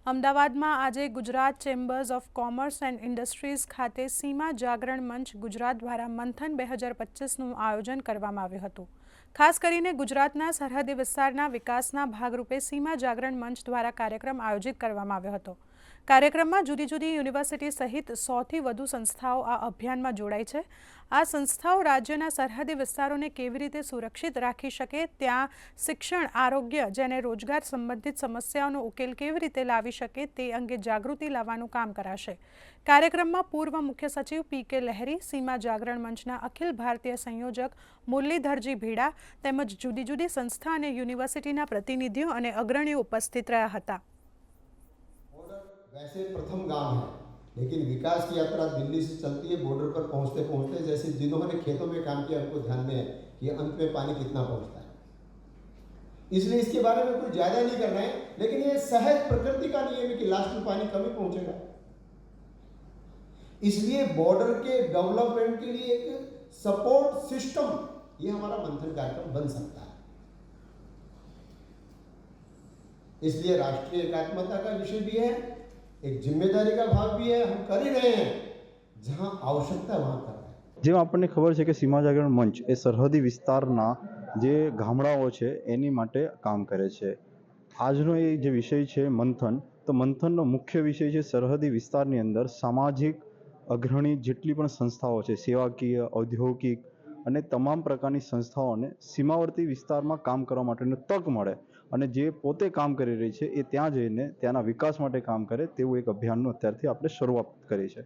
અમદાવાદમાં આજે Gujarat chambers of commerce and industries ખાતે સીમા જાગરણ મંચ ગુજરાત દ્વારા મંથન 2025નું આયોજન કરવામાં આવ્યું હતું। ખાસ કરીને ગુજરાતના સરહદી વિસ્તારના વિકાસના ભાગરૂપે સીમા જાગરણ મંચ દ્વારા કાર્યક્રમ આયોજિત કરવામાં આવ્યો હતો। કાર્યક્રમમાં જુદી જુદી યુનિવર્સિટી સહિત 100થી વધુ સંસ્થાઓ આ અભિયાનમાં જોડાઈ છે। આ સંસ્થાઓ રાજ્યના સરહદી વિસ્તારોને કેવી રીતે સુરક્ષિત રાખી શકે, ત્યાં શિક્ષણ, આરોગ્ય જેને રોજગાર સંબંધિત સમસ્યાઓનો ઉકેલ કેવી રીતે લાવી શકે તે અંગે જાગૃતિ લાવવાનું કામ કરાશે। કાર્યક્રમમાં પૂર્વ મુખ્ય સચિવ પી.કે. લહેરી, સીમા જાગરણ મંચના અખિલ ભારતીય સંયોજક મુરલીધરજી ભીડા તેમજ જુદી જુદી સંસ્થા અને યુનિવર્સિટીના પ્રતિનિધિઓ અને અગ્રણીઓ ઉપસ્થિત રહ્યા હતા। वैसे प्रथम गांव है, लेकिन विकास की यात्रा दिल्ली से चलती है। बॉर्डर पर पहुंचते पहुंचते जैसे जिन्होंने खेतों में काम किया उनको ध्यान में है कि अंत में पानी कितना पहुंचता है, इसलिए इसके बारे में कुछ ज़्यादा नहीं करना है। लेकिन ये सहज प्रकृति का नियम है कि लास्ट में पानी कम ही पहुंचेगा। इसलिए बॉर्डर के डेवलपमेंट के लिए एक सपोर्ट सिस्टम ये हमारा मंथन कार्यक्रम बन सकता है। इसलिए राष्ट्रीय एकात्मता का विषय भी है, एक जिम्मेदारी का भाव भी है। हम कर ही रहे हैं, जहां आवश्यकता वहां कर रहे हैं। જેમ આપણને ખબર છે કે સીમા જાગરણ મંચ એ સરહદી વિસ્તારના જે ગામડાઓ છે એની માટે કામ કરે છે। આજનો એ જે વિષય છે મંથન, તો મંથનનો મુખ્ય વિષય છે સરહદી વિસ્તારની અંદર સામાજિક અગ્રણી જેટલી પણ સંસ્થાઓ છે, સેવાકીય, ઔદ્યોગિક અને તમામ પ્રકારની સંસ્થાઓને સીમાવર્તી વિસ્તારમાં કામ કરવા માટેની તક મળે અને જે પોતે કામ કરી રહી છે એ ત્યાં જઈને ત્યાંના વિકાસ માટે કામ કરે તેવું એક અભિયાનનું અત્યારથી આપણે શરૂઆત કરી છે।